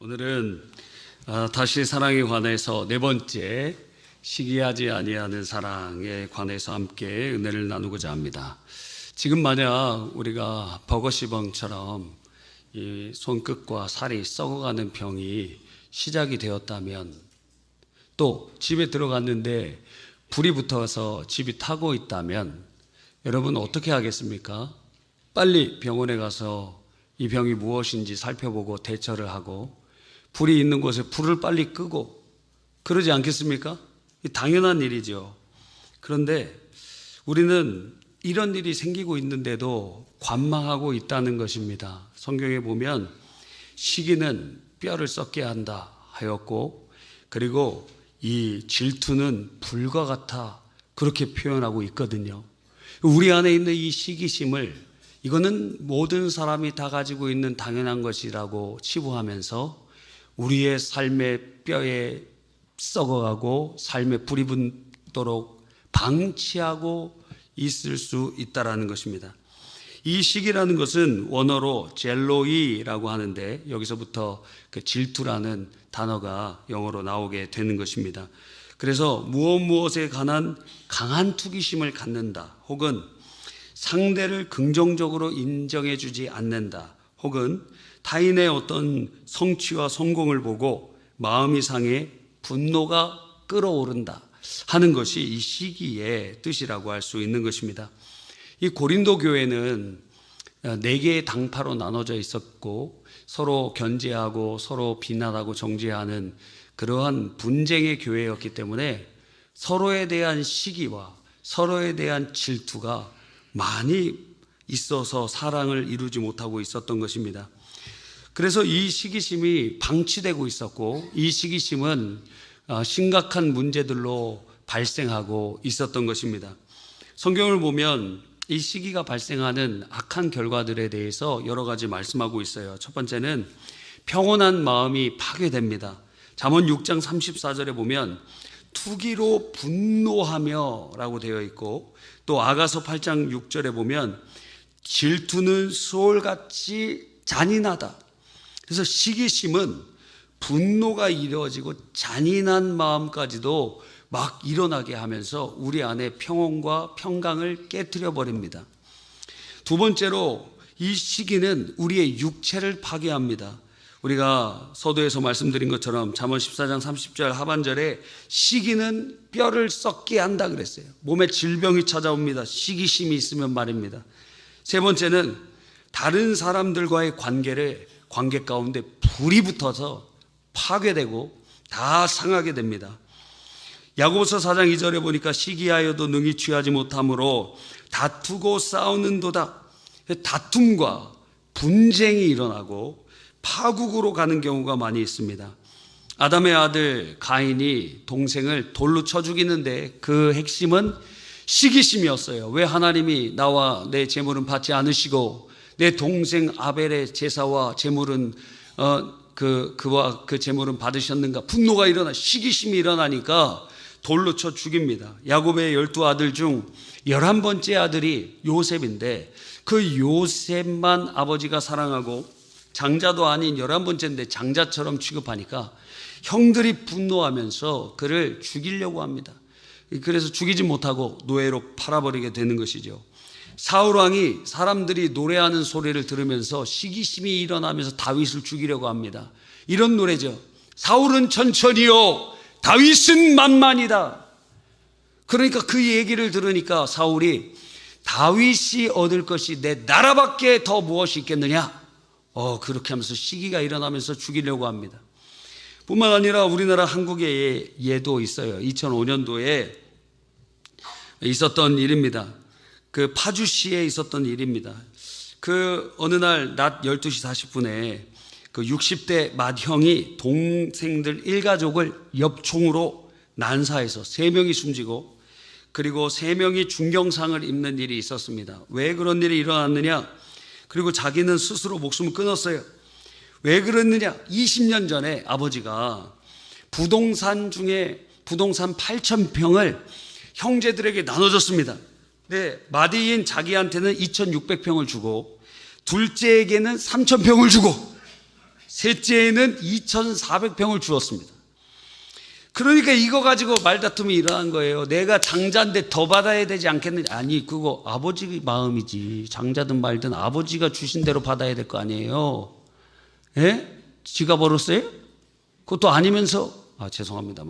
오늘은 다시 사랑에 관해서 네 번째 시기하지 아니하는 사랑에 관해서 함께 은혜를 나누고자 합니다. 지금 만약 우리가 버거시벙처럼 이 손끝과 살이 썩어가는 병이 시작이 되었다면, 또 집에 들어갔는데 불이 붙어서 집이 타고 있다면 여러분 어떻게 하겠습니까? 빨리 병원에 가서 이 병이 무엇인지 살펴보고 대처를 하고, 불이 있는 곳에 불을 빨리 끄고 그러지 않겠습니까? 당연한 일이죠. 그런데 우리는 이런 일이 생기고 있는데도 관망하고 있다는 것입니다. 성경에 보면 시기는 뼈를 썩게 한다 하였고, 그리고 이 질투는 불과 같아 그렇게 표현하고 있거든요. 우리 안에 있는 이 시기심을, 이거는 모든 사람이 다 가지고 있는 당연한 것이라고 치부하면서 우리의 삶의 뼈에 썩어가고 삶의 불이 붙도록 방치하고 있을 수 있다라는 것입니다. 이 시기라는 것은 원어로 젤로이라고 하는데, 여기서부터 그 질투라는 단어가 영어로 나오게 되는 것입니다. 그래서 무엇에 관한 강한 투기심을 갖는다, 혹은 상대를 긍정적으로 인정해 주지 않는다, 혹은 타인의 어떤 성취와 성공을 보고 마음이 상해 분노가 끓어오른다 하는 것이 이 시기의 뜻이라고 할 수 있는 것입니다. 이 고린도 교회는 4개의 당파로 나눠져 있었고, 서로 견제하고 서로 비난하고 정죄하는 그러한 분쟁의 교회였기 때문에 서로에 대한 시기와 서로에 대한 질투가 많이 있어서 사랑을 이루지 못하고 있었던 것입니다. 그래서 이 시기심이 방치되고 있었고, 이 시기심은 심각한 문제들로 발생하고 있었던 것입니다. 성경을 보면 이 시기가 발생하는 악한 결과들에 대해서 여러 가지 말씀하고 있어요. 첫 번째는 평온한 마음이 파괴됩니다. 잠언 6장 34절에 보면 투기로 분노하며 라고 되어 있고, 또 아가서 8장 6절에 보면 질투는 수월같이 잔인하다. 그래서 시기심은 분노가 이루어지고 잔인한 마음까지도 막 일어나게 하면서 우리 안에 평온과 평강을 깨트려 버립니다. 두 번째로 이 시기는 우리의 육체를 파괴합니다. 우리가 서두에서 말씀드린 것처럼 잠언 14장 30절 하반절에 시기는 뼈를 썩게 한다 그랬어요. 몸에 질병이 찾아옵니다. 시기심이 있으면 말입니다. 세 번째는 다른 사람들과의 관계 가운데 불이 붙어서 파괴되고 다 상하게 됩니다. 야고보서 4장 2절에 보니까 시기하여도 능히 취하지 못하므로 다투고 싸우는도다. 다툼과 분쟁이 일어나고 파국으로 가는 경우가 많이 있습니다. 아담의 아들 가인이 동생을 돌로 쳐 죽이는데 그 핵심은 시기심이었어요. 왜 하나님이 나와 내 제물은 받지 않으시고 내 동생 아벨의 제사와 제물은 그와 그 제물은 받으셨는가? 분노가 일어나, 시기심이 일어나니까 돌로 쳐 죽입니다. 야곱의 12아들 중 11번째 아들이 요셉인데, 그 요셉만 아버지가 사랑하고 장자도 아닌 11번째인데 장자처럼 취급하니까 형들이 분노하면서 그를 죽이려고 합니다. 그래서 죽이지 못하고 노예로 팔아버리게 되는 것이죠. 사울왕이 사람들이 노래하는 소리를 들으면서 시기심이 일어나면서 다윗을 죽이려고 합니다. 이런 노래죠. 사울은 천천히요, 다윗은 만만이다. 그러니까 그 얘기를 들으니까 사울이 다윗이 얻을 것이 내 나라밖에 더 무엇이 있겠느냐? 그렇게 하면서 시기가 일어나면서 죽이려고 합니다. 뿐만 아니라 우리나라 한국의 예도 있어요. 2005년도에 있었던 일입니다. 그 파주시에 있었던 일입니다. 그 어느 날 낮 12시 40분에 그 60대 맏형이 동생들 일가족을 엽총으로 난사해서 3명이 숨지고, 그리고 3명이 중경상을 입는 일이 있었습니다. 왜 그런 일이 일어났느냐? 그리고 자기는 스스로 목숨을 끊었어요. 왜 그랬느냐? 20년 전에 아버지가 부동산 8,000평을 형제들에게 나눠줬습니다. 네, 맏이인 자기한테는 2,600평을 주고 둘째에게는 3,000평을 주고 셋째에는 2,400평을 주었습니다. 그러니까 이거 가지고 말다툼이 일어난 거예요. 내가 장자인데 더 받아야 되지 않겠느냐. 아니, 그거 아버지 마음이지. 장자든 말든 아버지가 주신 대로 받아야 될 거 아니에요. 예? 지가 벌었어요? 그것도 아니면서, 죄송합니다.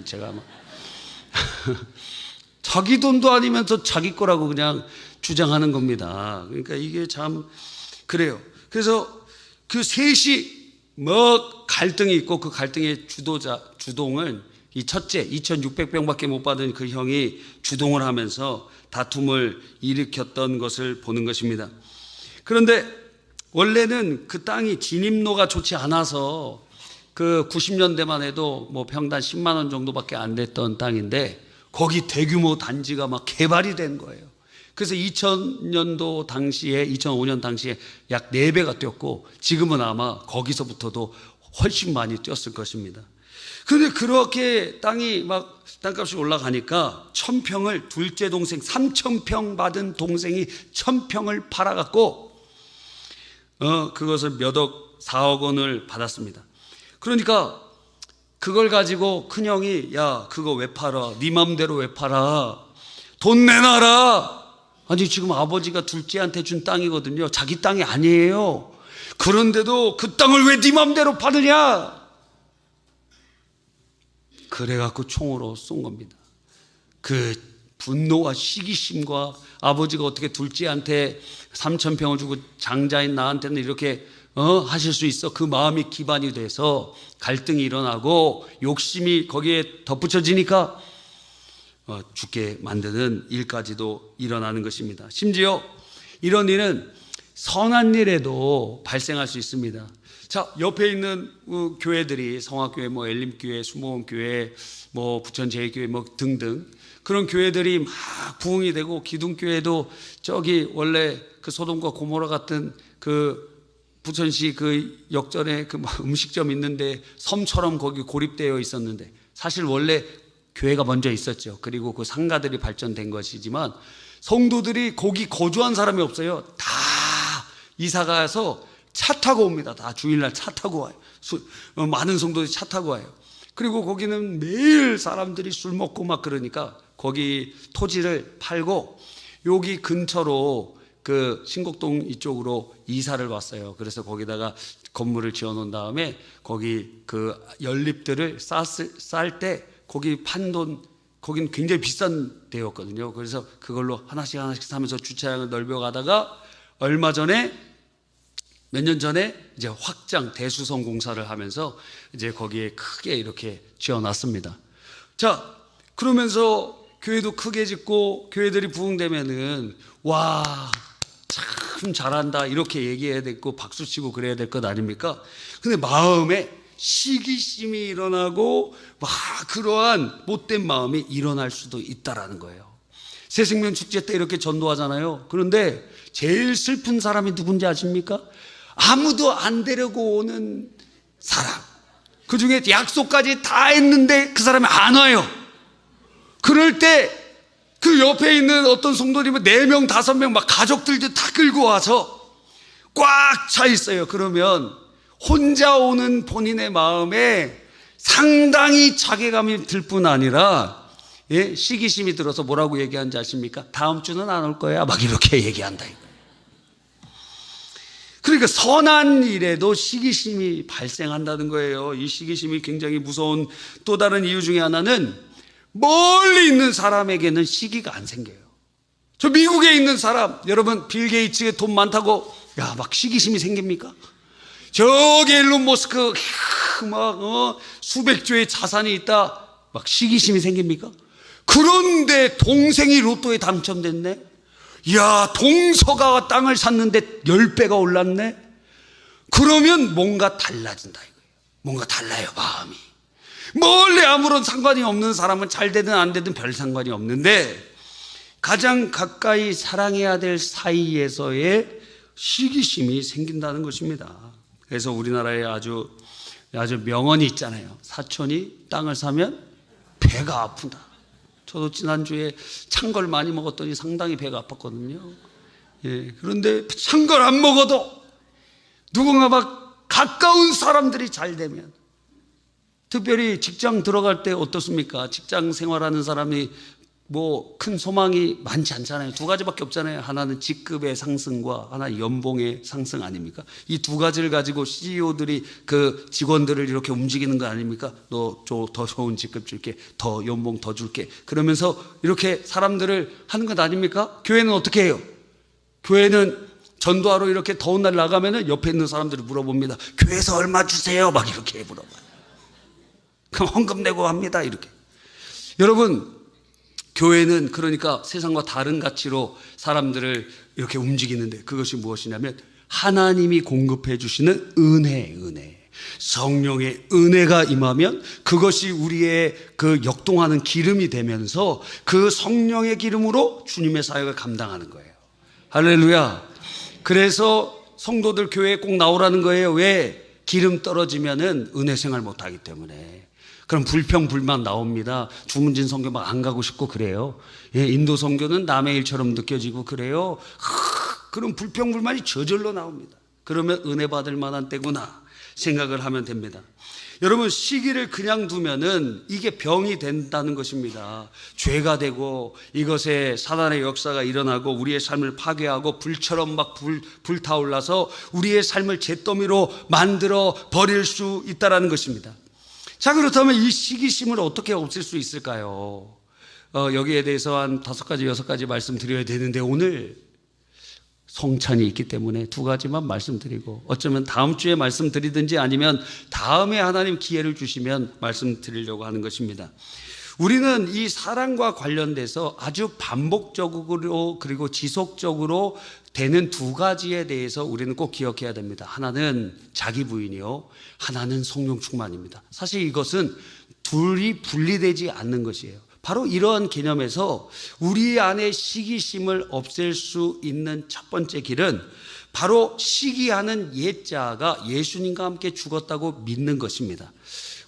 제가 막. 자기 돈도 아니면서 자기 거라고 그냥 주장하는 겁니다. 그러니까 이게 참, 그래요. 그래서 그 셋이 갈등이 있고, 그 갈등의 주동을 이 첫째 2,600병밖에 못 받은 그 형이 주동을 하면서 다툼을 일으켰던 것을 보는 것입니다. 그런데 원래는 그 땅이 진입로가 좋지 않아서 그 90년대만 해도 뭐 평당 10만 원 정도밖에 안 됐던 땅인데 거기 대규모 단지가 막 개발이 된 거예요. 그래서 2000년도 당시에 2005년 당시에 약 4배가 뛰었고 지금은 아마 거기서부터도 훨씬 많이 뛰었을 것입니다. 그런데 그렇게 땅값이 올라가니까 1,000평을 둘째 동생 3,000평 받은 동생이 1,000평을 팔아갖고 그것을 몇 억 4억 원을 받았습니다. 그러니까 그걸 가지고 큰형이 야 그거 왜 팔아? 네 맘대로 왜 팔아? 돈 내놔라. 아니 지금 아버지가 둘째한테 준 땅이거든요. 자기 땅이 아니에요. 그런데도 그 땅을 왜 네 맘대로 파느냐? 그래갖고 총으로 쏜 겁니다. 그 분노와 시기심과 아버지가 어떻게 둘째한테 3,000평을 주고 장자인 나한테는 이렇게 하실 수 있어? 그 마음이 기반이 돼서 갈등이 일어나고 욕심이 거기에 덧붙여지니까 죽게 만드는 일까지도 일어나는 것입니다. 심지어 이런 일은 선한 일에도 발생할 수 있습니다. 자, 옆에 있는 교회들이 성화교회, 엘림교회, 수목원교회, 부천제일교회 등등 그런 교회들이 막 부흥이 되고 기둥교회도 저기 원래 그 소돔과 고모라 같은 그 부천시 그 역전에 그 음식점 있는데 섬처럼 거기 고립되어 있었는데 사실 원래 교회가 먼저 있었죠. 그리고 그 상가들이 발전된 것이지만 성도들이 거기 거주한 사람이 없어요. 다 이사가서 차 타고 옵니다. 다 주일날 차 타고 와요. 많은 성도들이 차 타고 와요. 그리고 거기는 매일 사람들이 술 먹고 막 그러니까 거기 토지를 팔고 여기 근처로 그 신곡동 이쪽으로 이사를 왔어요. 그래서 거기다가 건물을 지어 놓은 다음에 거기 그 연립들을 쌀 때 거기 판 돈, 거긴 굉장히 비싼 데였거든요. 그래서 그걸로 하나씩 사면서 주차장을 넓혀가다가 얼마 전에 몇 년 전에 이제 확장 대수성 공사를 하면서 이제 거기에 크게 이렇게 지어놨습니다. 자, 그러면서 교회도 크게 짓고 교회들이 부흥되면은 와, 참 잘한다 이렇게 얘기해야 되고 박수치고 그래야 될 것 아닙니까? 근데 마음에 시기심이 일어나고 막 그러한 못된 마음이 일어날 수도 있다라는 거예요. 새생명 축제 때 이렇게 전도하잖아요. 그런데 제일 슬픈 사람이 누군지 아십니까? 아무도 안 데리고 오는 사람. 그 중에 약속까지 다 했는데 그 사람이 안 와요. 그럴 때 그 옆에 있는 어떤 성도님은 4명, 5명 막 가족들도 다 끌고 와서 꽉 차 있어요. 그러면 혼자 오는 본인의 마음에 상당히 자괴감이 들 뿐 아니라 시기심이 들어서 뭐라고 얘기하는지 아십니까? 다음 주는 안 올 거야. 막 이렇게 얘기한다. 그러니까 선한 일에도 시기심이 발생한다는 거예요. 이 시기심이 굉장히 무서운 또 다른 이유 중에 하나는 멀리 있는 사람에게는 시기가 안 생겨요. 저 미국에 있는 사람, 여러분 빌 게이츠의 돈 많다고 막 시기심이 생깁니까? 저기 일론 머스크 수백 조의 자산이 있다 막 시기심이 생깁니까? 그런데 동생이 로또에 당첨됐네. 야, 동서가 땅을 샀는데 10배가 올랐네. 그러면 뭔가 달라진다 이거예요. 뭔가 달라요, 마음이. 멀리 아무런 상관이 없는 사람은 잘 되든 안 되든 별 상관이 없는데 가장 가까이 사랑해야 될 사이에서의 시기심이 생긴다는 것입니다. 그래서 우리나라에 아주 명언이 있잖아요. 사촌이 땅을 사면 배가 아프다. 저도 지난주에 찬 걸 많이 먹었더니 상당히 배가 아팠거든요. 그런데 찬 걸 안 먹어도 누군가 막 가까운 사람들이 잘 되면, 특별히 직장 들어갈 때 어떻습니까? 직장 생활하는 사람이 뭐 큰 소망이 많지 않잖아요. 두 가지밖에 없잖아요. 하나는 직급의 상승과 하나 연봉의 상승 아닙니까? 이 두 가지를 가지고 CEO들이 그 직원들을 이렇게 움직이는 거 아닙니까? 너 더 좋은 직급 줄게, 더 연봉 더 줄게, 그러면서 이렇게 사람들을 하는 것 아닙니까? 교회는 어떻게 해요? 교회는 전도하러 이렇게 더운 날 나가면은 옆에 있는 사람들이 물어봅니다. 교회에서 얼마 주세요? 막 이렇게 물어봐요. 그럼 헌금 내고 합니다. 이렇게. 여러분, 교회는 그러니까 세상과 다른 가치로 사람들을 이렇게 움직이는데, 그것이 무엇이냐면 하나님이 공급해 주시는 은혜. 성령의 은혜가 임하면 그것이 우리의 그 역동하는 기름이 되면서 그 성령의 기름으로 주님의 사역을 감당하는 거예요. 할렐루야. 그래서 성도들 교회에 꼭 나오라는 거예요. 왜? 기름 떨어지면은 은혜 생활 못하기 때문에. 그럼 불평 불만 나옵니다. 주문진 선교 막 안 가고 싶고 그래요. 예, 인도 선교는 남의 일처럼 느껴지고 그래요. 그럼 불평 불만이 저절로 나옵니다. 그러면 은혜 받을 만한 때구나 생각을 하면 됩니다. 여러분, 시기를 그냥 두면은 이게 병이 된다는 것입니다. 죄가 되고 이것에 사단의 역사가 일어나고 우리의 삶을 파괴하고 불처럼 막 불타올라서 우리의 삶을 잿더미로 만들어 버릴 수 있다는 것입니다. 자, 그렇다면 이 시기심을 어떻게 없앨 수 있을까요? 여기에 대해서 한 5가지, 6가지 말씀드려야 되는데 오늘 성찬이 있기 때문에 2가지만 말씀드리고, 어쩌면 다음 주에 말씀드리든지 아니면 다음에 하나님 기회를 주시면 말씀드리려고 하는 것입니다. 우리는 이 사랑과 관련돼서 아주 반복적으로 그리고 지속적으로 되는 2가지에 대해서 우리는 꼭 기억해야 됩니다. 하나는 자기 부인이요, 하나는 성령 충만입니다. 사실 이것은 둘이 분리되지 않는 것이에요. 바로 이러한 개념에서 우리 안에 시기심을 없앨 수 있는 첫 번째 길은 바로 시기하는 옛자가 예수님과 함께 죽었다고 믿는 것입니다.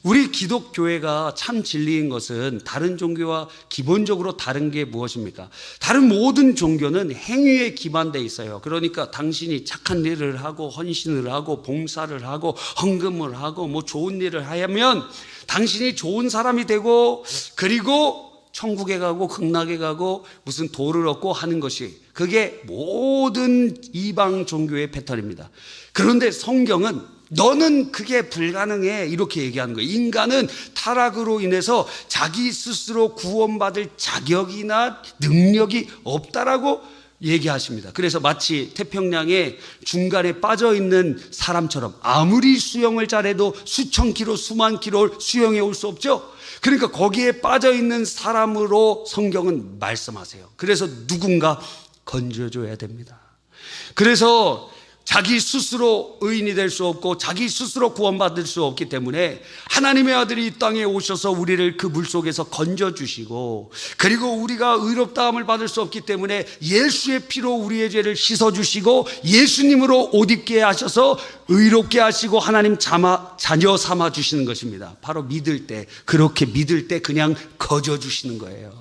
우리 기독교회가 참 진리인 것은 다른 종교와 기본적으로 다른 게 무엇입니까? 다른 모든 종교는 행위에 기반되어 있어요. 그러니까 당신이 착한 일을 하고 헌신을 하고 봉사를 하고 헌금을 하고 뭐 좋은 일을 하면 당신이 좋은 사람이 되고 그리고 천국에 가고 극락에 가고 무슨 도를 얻고 하는 것이, 그게 모든 이방 종교의 패턴입니다. 그런데 성경은 너는 그게 불가능해 이렇게 얘기하는 거예요. 인간은 타락으로 인해서 자기 스스로 구원받을 자격이나 능력이 없다라고 얘기하십니다. 그래서 마치 태평양에 중간에 빠져있는 사람처럼 아무리 수영을 잘해도 수천 킬로 수만 킬로를 수영해 올 수 없죠. 그러니까 거기에 빠져있는 사람으로 성경은 말씀하세요. 그래서 누군가 건져줘야 됩니다. 그래서 자기 스스로 의인이 될 수 없고 자기 스스로 구원받을 수 없기 때문에 하나님의 아들이 이 땅에 오셔서 우리를 그 물속에서 건져주시고, 그리고 우리가 의롭다함을 받을 수 없기 때문에 예수의 피로 우리의 죄를 씻어주시고 예수님으로 옷 입게 하셔서 의롭게 하시고 하나님 자녀 삼아 주시는 것입니다. 바로 믿을 때, 그렇게 믿을 때 그냥 거저주시는 거예요.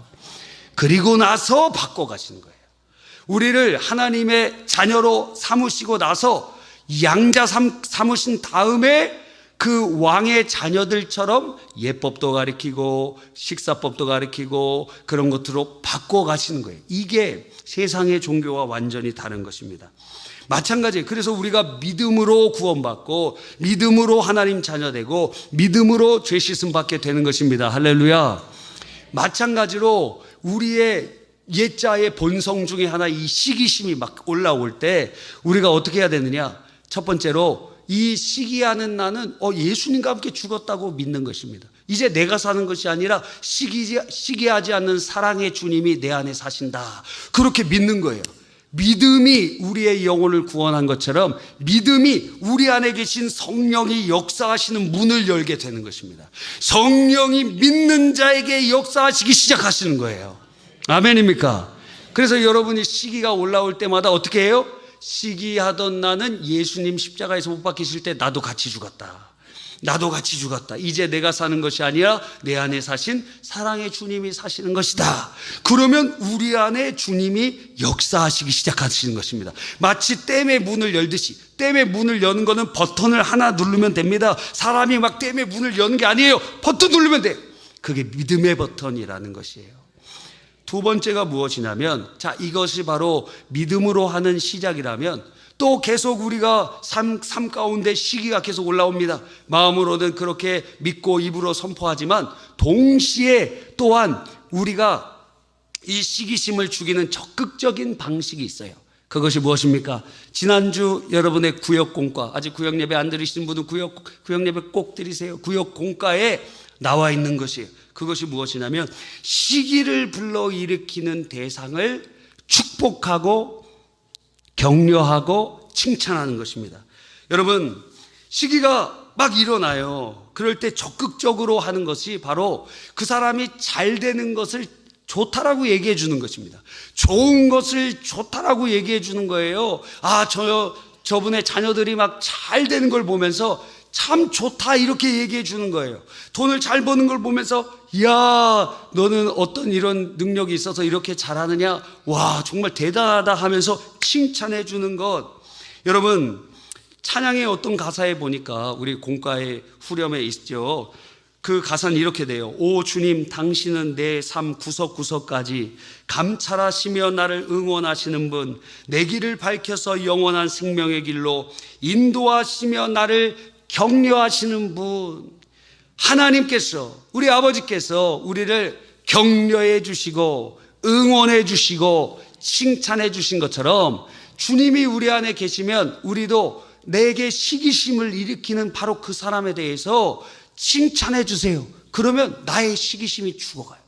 그리고 나서 바꿔가시는 거예요. 우리를 하나님의 자녀로 삼으시고 나서 양자 삼으신 다음에 그 왕의 자녀들처럼 예법도 가르치고 식사법도 가르치고 그런 것들로 바꿔가시는 거예요. 이게 세상의 종교와 완전히 다른 것입니다. 마찬가지예요. 그래서 우리가 믿음으로 구원받고 믿음으로 하나님 자녀되고 믿음으로 죄 씻음 받게 되는 것입니다. 할렐루야. 마찬가지로 우리의 옛자의 본성 중에 하나, 이 시기심이 막 올라올 때 우리가 어떻게 해야 되느냐? 첫 번째로 이 시기하는 나는 예수님과 함께 죽었다고 믿는 것입니다. 이제 내가 사는 것이 아니라 시기하지 않는 사랑의 주님이 내 안에 사신다, 그렇게 믿는 거예요. 믿음이 우리의 영혼을 구원한 것처럼 믿음이 우리 안에 계신 성령이 역사하시는 문을 열게 되는 것입니다. 성령이 믿는 자에게 역사하시기 시작하시는 거예요. 아멘입니까? 그래서 여러분이 시기가 올라올 때마다 어떻게 해요? 시기하던 나는 예수님 십자가에서 못 박히실 때 나도 같이 죽었다. 나도 같이 죽었다. 이제 내가 사는 것이 아니라 내 안에 사신 사랑의 주님이 사시는 것이다. 그러면 우리 안에 주님이 역사하시기 시작하시는 것입니다. 마치 댐의 문을 열듯이, 댐의 문을 여는 거는 버튼을 하나 누르면 됩니다. 사람이 막 댐의 문을 여는 게 아니에요. 버튼 누르면 돼. 그게 믿음의 버튼이라는 것이에요. 두 번째가 무엇이냐면, 자, 이것이 바로 믿음으로 하는 시작이라면 또 계속 우리가 삶 가운데 시기가 계속 올라옵니다. 마음으로는 그렇게 믿고 입으로 선포하지만 동시에 또한 우리가 이 시기심을 죽이는 적극적인 방식이 있어요. 그것이 무엇입니까? 지난주 여러분의 구역공과, 아직 구역예배 안 드리신 분은 구역예배 꼭 드리세요. 구역공과에 나와 있는 것이에요. 그것이 무엇이냐면 시기를 불러일으키는 대상을 축복하고 격려하고 칭찬하는 것입니다. 여러분, 시기가 막 일어나요. 그럴 때 적극적으로 하는 것이 바로 그 사람이 잘 되는 것을 좋다라고 얘기해 주는 것입니다. 좋은 것을 좋다라고 얘기해 주는 거예요. 아, 저분의 자녀들이 막 잘 되는 걸 보면서 참 좋다 이렇게 얘기해 주는 거예요. 돈을 잘 버는 걸 보면서 이야, 너는 어떤 이런 능력이 있어서 이렇게 잘하느냐, 와 정말 대단하다 하면서 칭찬해 주는 것. 여러분, 찬양의 어떤 가사에 보니까 우리 공과의 후렴에 있죠. 그 가사는 이렇게 돼요. 오 주님, 당신은 내 삶 구석구석까지 감찰하시며 나를 응원하시는 분, 내 길을 밝혀서 영원한 생명의 길로 인도하시며 나를 격려하시는 분. 하나님께서, 우리 아버지께서 우리를 격려해 주시고 응원해 주시고 칭찬해 주신 것처럼 주님이 우리 안에 계시면 우리도 내게 시기심을 일으키는 바로 그 사람에 대해서 칭찬해 주세요. 그러면 나의 시기심이 죽어가요.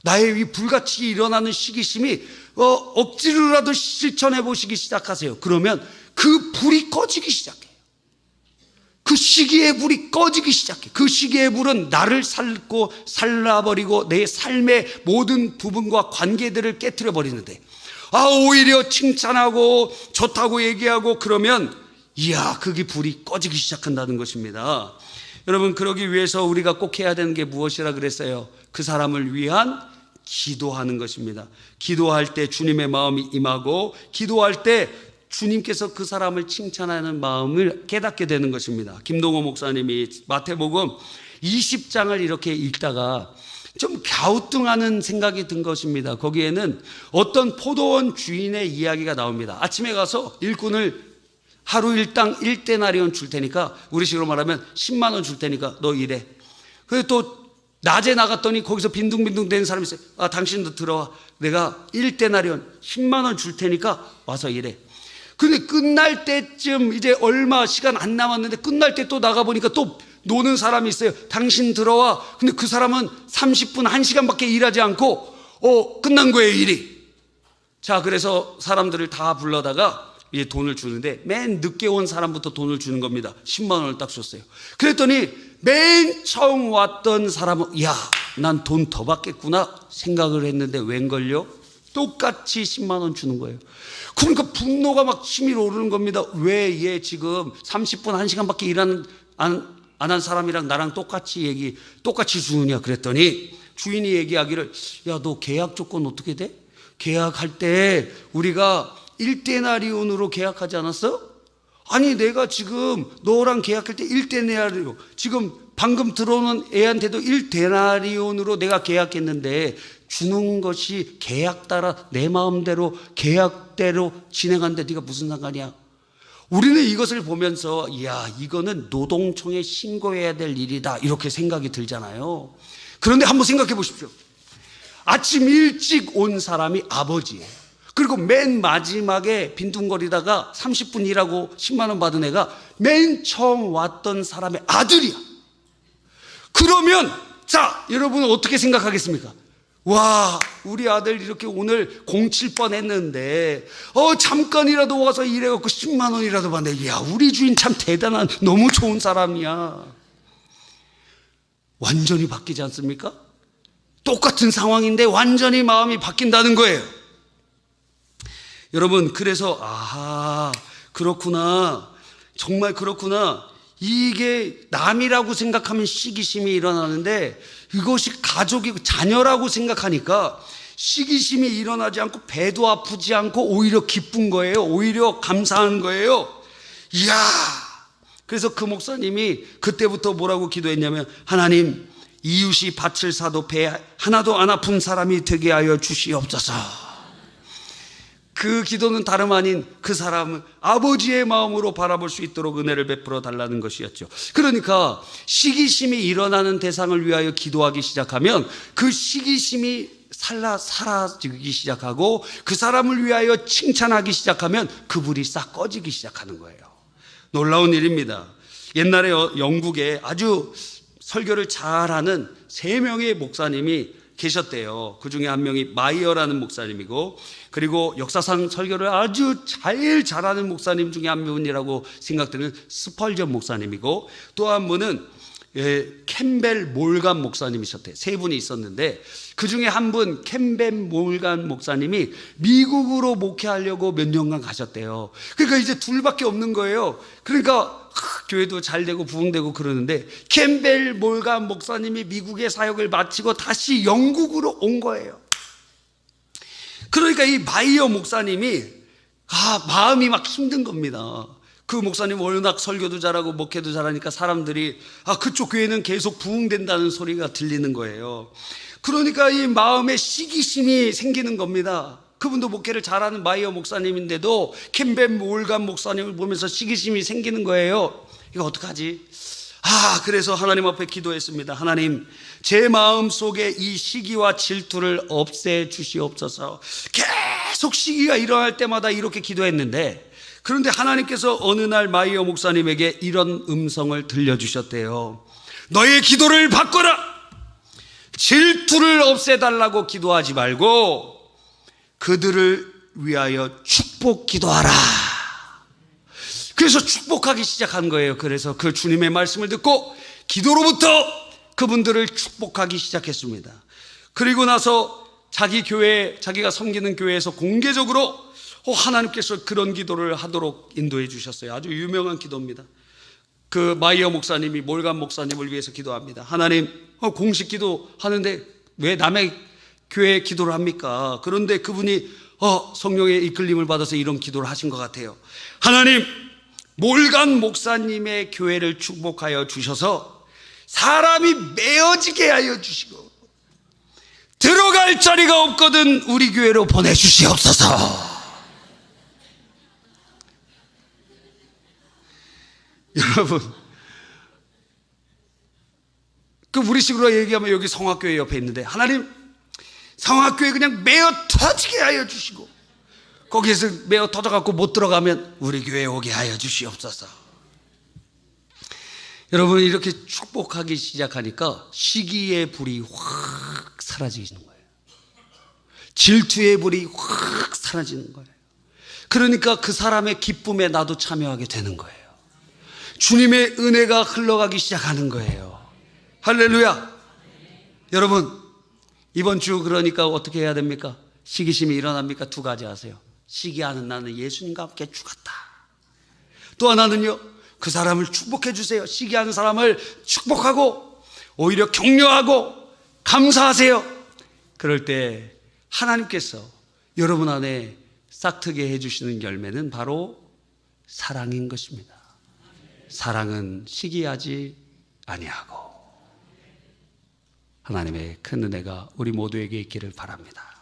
나의 이 불같이 일어나는 시기심이 억지로라도 실천해 보시기 시작하세요. 그러면 그 불이 꺼지기 시작해요. 그 시기의 불이 꺼지기 시작해. 그 시기의 불은 나를 살라버리고 내 삶의 모든 부분과 관계들을 깨트려 버리는데, 오히려 칭찬하고 좋다고 얘기하고 그러면 이야, 그게 불이 꺼지기 시작한다는 것입니다. 여러분, 그러기 위해서 우리가 꼭 해야 되는 게 무엇이라 그랬어요? 그 사람을 위한 기도하는 것입니다. 기도할 때 주님의 마음이 임하고, 기도할 때 주님께서 그 사람을 칭찬하는 마음을 깨닫게 되는 것입니다. 김동호 목사님이 마태복음 20장을 이렇게 읽다가 좀 갸우뚱하는 생각이 든 것입니다. 거기에는 어떤 포도원 주인의 이야기가 나옵니다. 아침에 가서 일꾼을 하루 일당 1데나리온 줄 테니까, 우리식으로 말하면 10만 원 줄 테니까 너 일해. 그래서 또 낮에 나갔더니 거기서 빈둥빈둥 대는 사람이 있어요. 당신도 들어와. 내가 1데나리온 10만 원 줄 테니까 와서 일해. 근데 끝날 때쯤 이제 얼마 시간 안 남았는데 끝날 때 또 나가보니까 또 노는 사람이 있어요. 당신 들어와. 근데 그 사람은 30분, 1시간밖에 일하지 않고 끝난 거예요, 일이. 자, 그래서 사람들을 다 불러다가 이제 돈을 주는데 맨 늦게 온 사람부터 돈을 주는 겁니다. 10만 원을 딱 줬어요. 그랬더니 맨 처음 왔던 사람은 야, 난 돈 더 받겠구나 생각을 했는데 웬걸요? 똑같이 10만 원 주는 거예요. 그러니까 분노가 막 치밀어 오르는 겁니다. 왜 얘 지금 30분, 1시간밖에 일하는 안 한 사람이랑 나랑 똑같이 주느냐 그랬더니 주인이 얘기하기를, 야, 너 계약 조건 어떻게 돼? 계약할 때 우리가 1데나리온으로 계약하지 않았어? 아니, 내가 지금 너랑 계약할 때 1데나리온, 지금 방금 들어오는 애한테도 1데나리온으로 내가 계약했는데 주는 것이 계약 따라 내 마음대로 계약대로 진행하는데 네가 무슨 상관이야? 우리는 이것을 보면서 이야, 이거는 노동청에 신고해야 될 일이다 이렇게 생각이 들잖아요. 그런데 한번 생각해 보십시오. 아침 일찍 온 사람이 아버지예요. 그리고 맨 마지막에 빈둥거리다가 30분 일하고 10만 원 받은 애가 맨 처음 왔던 사람의 아들이야. 그러면 자, 여러분은 어떻게 생각하겠습니까? 와, 우리 아들 이렇게 오늘 공칠 뻔했는데 잠깐이라도 와서 일해갖고 10만 원이라도 받네. 야, 우리 주인 참 대단한, 너무 좋은 사람이야. 완전히 바뀌지 않습니까? 똑같은 상황인데 완전히 마음이 바뀐다는 거예요. 여러분, 그래서 그렇구나, 정말 그렇구나, 이게 남이라고 생각하면 시기심이 일어나는데 이것이 가족이고 자녀라고 생각하니까 시기심이 일어나지 않고 배도 아프지 않고 오히려 기쁜 거예요. 오히려 감사한 거예요. 이야! 그래서 그 목사님이 그때부터 뭐라고 기도했냐면, 하나님, 이웃이 밭을 사도 배 하나도 안 아픈 사람이 되게 하여 주시옵소서. 그 기도는 다름 아닌 그 사람을 아버지의 마음으로 바라볼 수 있도록 은혜를 베풀어 달라는 것이었죠. 그러니까 시기심이 일어나는 대상을 위하여 기도하기 시작하면 그 시기심이 사라지기 시작하고, 그 사람을 위하여 칭찬하기 시작하면 그 불이 싹 꺼지기 시작하는 거예요. 놀라운 일입니다. 옛날에 영국에 아주 설교를 잘하는 3명의 목사님이 계셨대요. 그 중에 한 명이 마이어라는 목사님이고, 그리고 역사상 설교를 아주 잘하는 목사님 중에 한 분이라고 생각되는 스펄전 목사님이고, 또 한 분은 캠벨 몰간 목사님이셨대요. 3분이 있었는데 그 중에 한 분, 캠벨 몰간 목사님이 미국으로 목회하려고 몇 년간 가셨대요. 그러니까 이제 둘밖에 없는 거예요. 그러니까 교회도 잘 되고 부흥되고 그러는데, 캠벨 몰간 목사님이 미국의 사역을 마치고 다시 영국으로 온 거예요. 그러니까 이 마이어 목사님이 마음이 막 힘든 겁니다. 그 목사님 워낙 설교도 잘하고 목회도 잘하니까 사람들이 그쪽 교회는 계속 부흥된다는 소리가 들리는 거예요. 그러니까 이 마음에 시기심이 생기는 겁니다. 그분도 목회를 잘하는 마이어 목사님인데도 캠벨 몰간 목사님을 보면서 시기심이 생기는 거예요. 이거 어떡하지? 그래서 하나님 앞에 기도했습니다. 하나님, 제 마음 속에 이 시기와 질투를 없애 주시옵소서. 계속 시기가 일어날 때마다 이렇게 기도했는데, 그런데 하나님께서 어느 날 마이어 목사님에게 이런 음성을 들려주셨대요. 너의 기도를 바꿔라. 질투를 없애달라고 기도하지 말고 그들을 위하여 축복 기도하라. 그래서 축복하기 시작한 거예요. 그래서 그 주님의 말씀을 듣고 기도로부터 그분들을 축복하기 시작했습니다. 그리고 나서 자기 교회, 자기가 섬기는 교회에서 공개적으로 하나님께서 그런 기도를 하도록 인도해 주셨어요. 아주 유명한 기도입니다. 그 마이어 목사님이 몰간 목사님을 위해서 기도합니다. 하나님, 공식 기도 하는데 왜 남의 교회 기도를 합니까? 그런데 그분이 성령의 이끌림을 받아서 이런 기도를 하신 것 같아요. 하나님, 몰간 목사님의 교회를 축복하여 주셔서 사람이 메어지게 하여 주시고 들어갈 자리가 없거든 우리 교회로 보내주시옵소서. 여러분, 우리식으로 얘기하면 여기 성화교회 옆에 있는데, 하나님, 성화교회 그냥 메어 터지게 하여 주시고 거기에서 메어 터져갖고 못 들어가면 우리 교회에 오게 하여 주시옵소서. 여러분, 이렇게 축복하기 시작하니까 시기의 불이 확 사라지는 거예요. 질투의 불이 확 사라지는 거예요. 그러니까 그 사람의 기쁨에 나도 참여하게 되는 거예요. 주님의 은혜가 흘러가기 시작하는 거예요. 할렐루야. 여러분, 이번 주 그러니까 어떻게 해야 됩니까? 시기심이 일어납니까? 2가지 하세요. 시기하는 나는 예수님과 함께 죽었다. 또 하나는요, 그 사람을 축복해 주세요. 시기하는 사람을 축복하고 오히려 격려하고 감사하세요. 그럴 때 하나님께서 여러분 안에 싹트게 해주시는 열매는 바로 사랑인 것입니다. 사랑은 시기하지 아니하고. 하나님의 큰 은혜가 우리 모두에게 있기를 바랍니다.